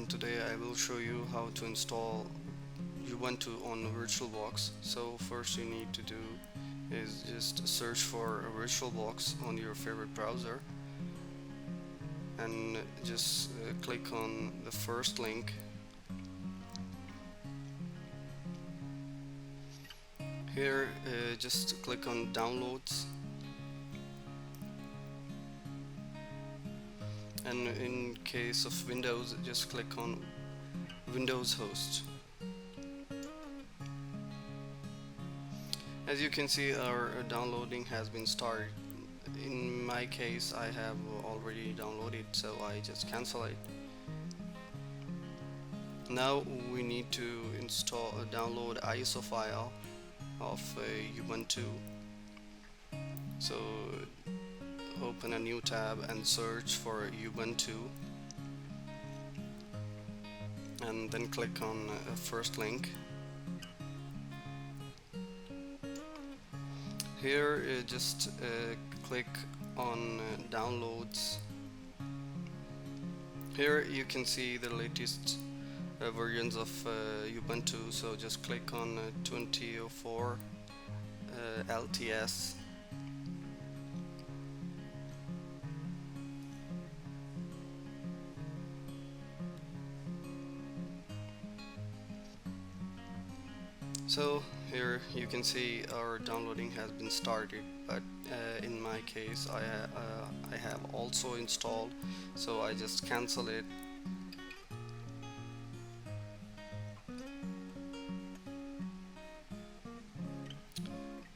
and today I will show you how to install Ubuntu on Virtualbox. So first you need to do is just search for a Virtualbox on your favorite browser and just click on the first link. Here just click on downloads, and in case of Windows just click on Windows host. As you can see, our downloading has been started. In my case I have already downloaded, so I just cancel it. Now we need to download ISO file of Ubuntu. So open a new tab and search for Ubuntu, and then click on first link. Here just click on downloads. Here you can see the latest versions of Ubuntu, so just click on 20.04 LTS. So here you can see our downloading has been started, but in my case I have also installed, so I just cancel it.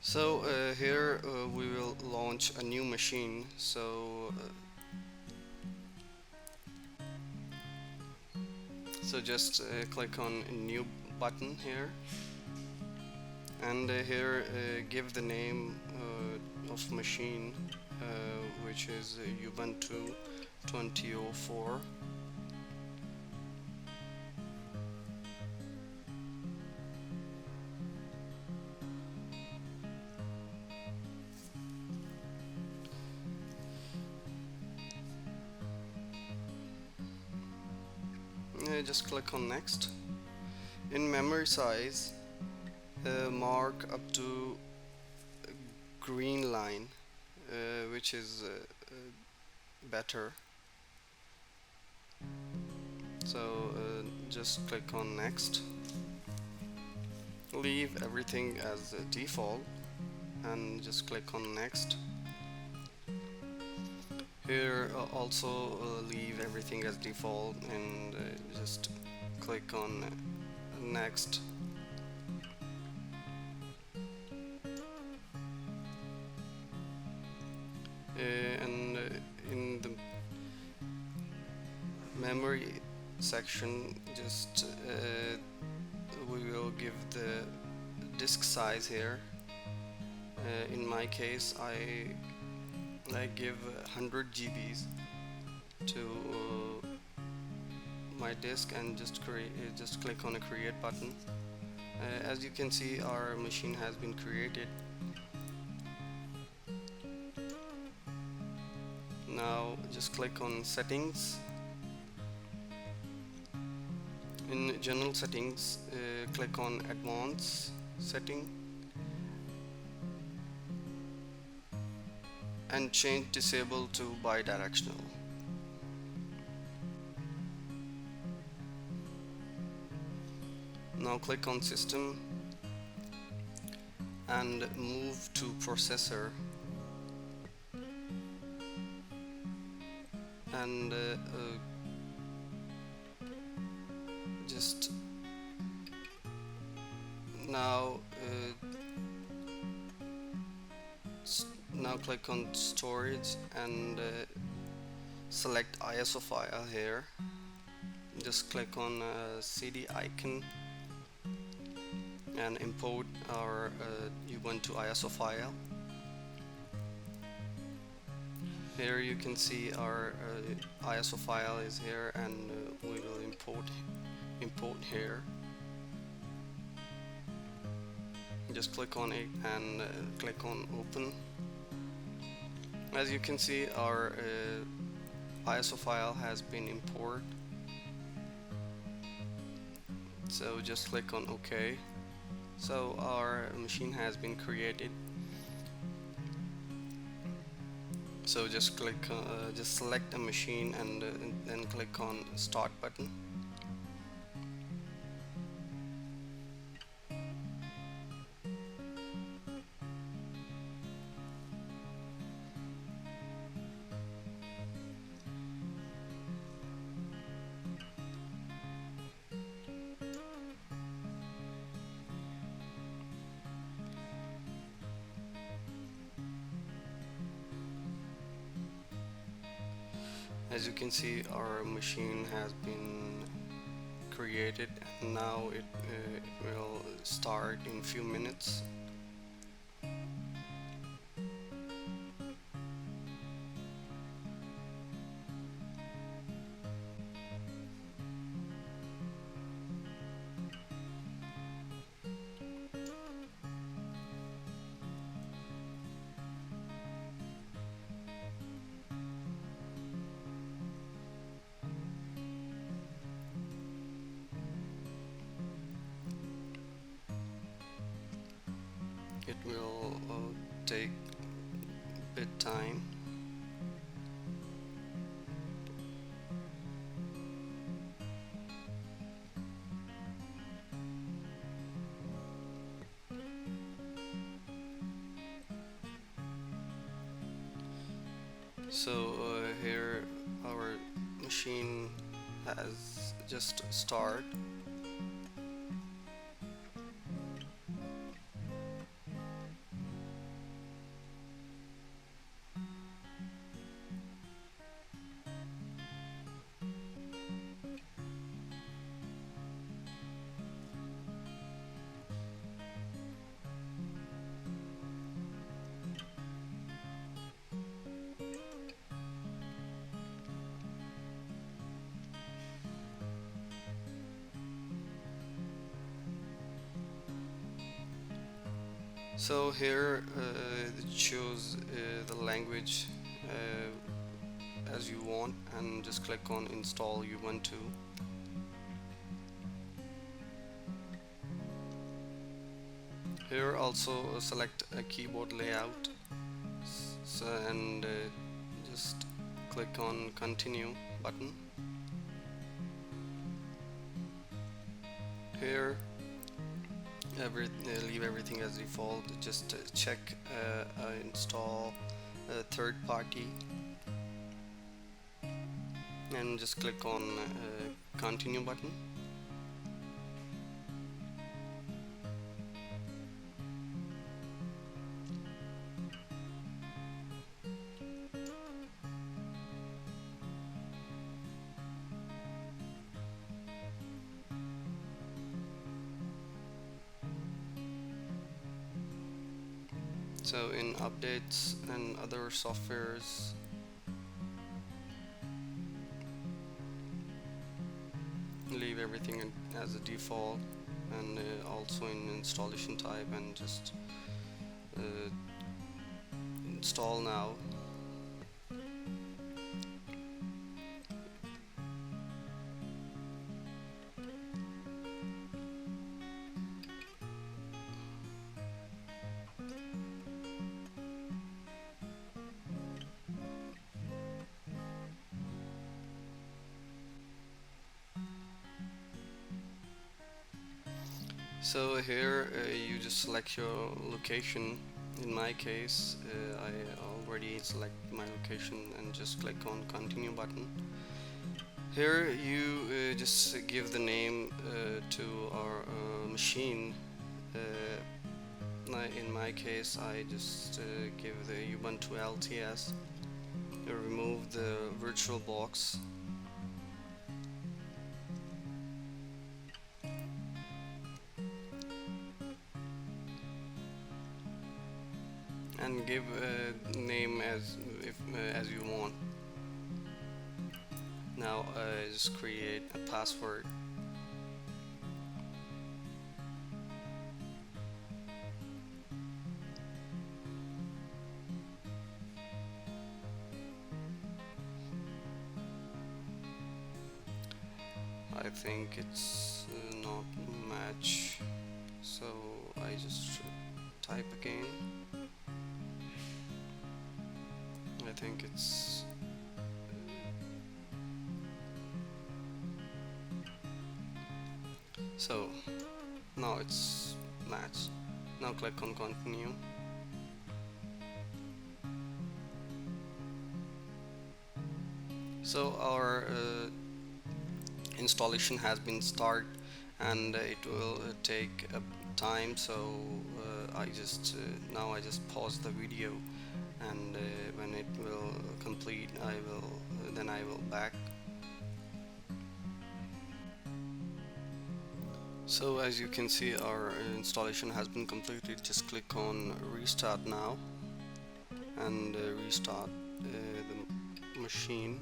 So here we will launch a new machine. So just click on a new button here, and here give the name of machine, which is Ubuntu 20.04. Just click on next. In memory size, mark up to green line, which is better. So just click on next. Leave everything as default and just click on next. Here also leave everything as default and just click on next. And in the memory section, just we will give the disk size here. In my case I give 100 GBs to my disk, and just click on a create button. As you can see, our machine has been created. Now just click on settings. In general settings, click on advanced setting and change disable to bidirectional. Now click on system and move to processor, and just now click on storage and select ISO file here. Just click on CD icon and import our Ubuntu ISO file. Here you can see our ISO file is here, and we will import here. Just click on it and click on open. As you can see, our ISO file has been imported. So just click on OK. So our machine has been created. So just select a machine and then click on Start button. As you can see, our machine has been created, and now it will start in few minutes. It will take a bit time. So here our machine has just started. So here it choose the language as you want, and just click on Install Ubuntu. Here also select a keyboard layout, and just click on Continue button. Here leave everything as default. Just check install third party, and just click on Continue button. So in updates and other softwares, leave everything as a default, and also in installation type, and just install now. So here you just select your location. In my case, I already select my location and just click on Continue button. Here you just give the name to our machine. In my case, I just give the Ubuntu LTS. Remove the Virtualbox. And give a name as you want. Now just create a password. I think it's not just type again. I think it's so now it's matched. Now click on continue. So our installation has been started, and it will take time. So now I just pause the video, and when it will complete, I will back. So as you can see, our installation has been completed. Just click on restart now, and restart the machine.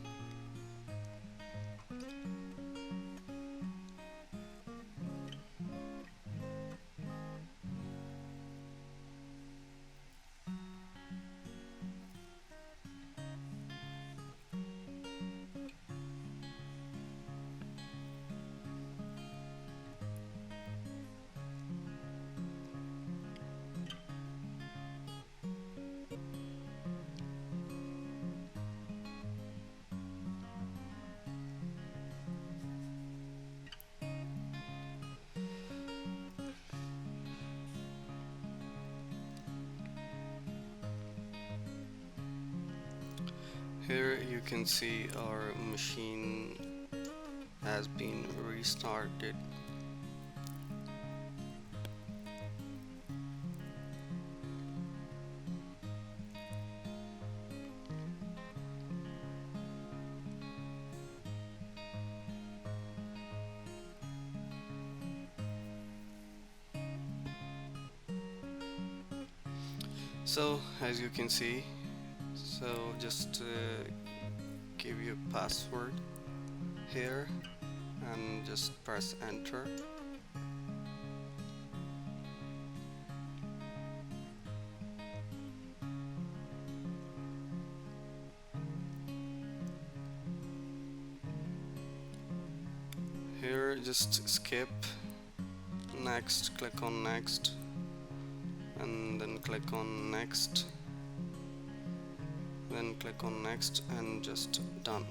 Here you can see our machine has been restarted. So as you can see, so just give your password here and just press enter. Here just skip, next, click on next, and then click on next, then click on next, and just done.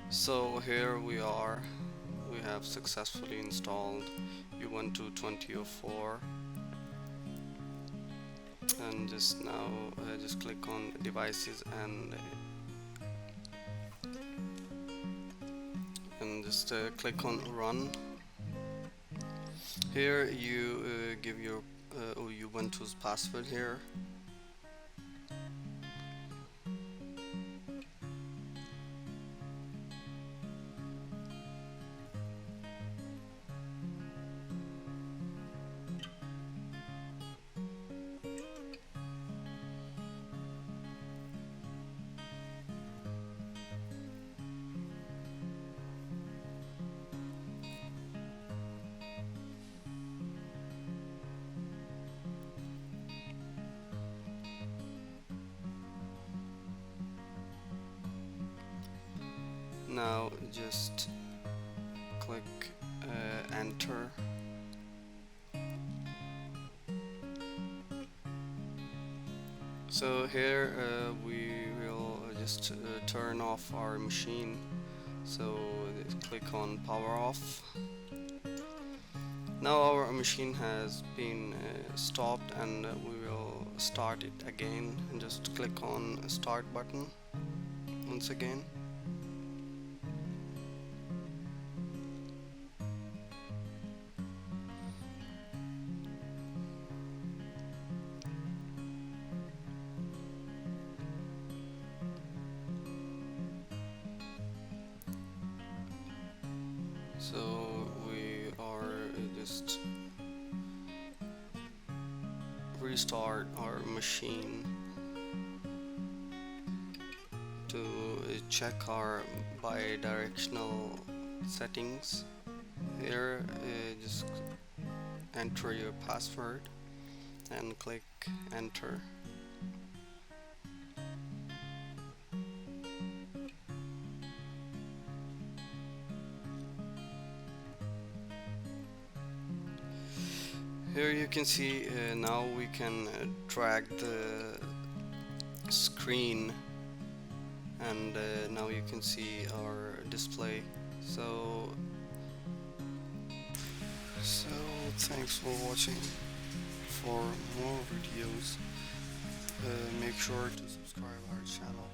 So here we are, we have successfully installed Ubuntu 20.04, and just now just click on devices and just click on run. Here you give your Ubuntu's password here. Now just click enter. So here we will just turn off our machine. So click on power off. Now our machine has been stopped, and we will start it again, and just click on start button once again. So we are just restart our machine to check our bi-directional settings. Here just enter your password and click enter. Here you can see now we can drag the screen, and now you can see our display. So thanks for watching. For more videos, make sure to subscribe our channel.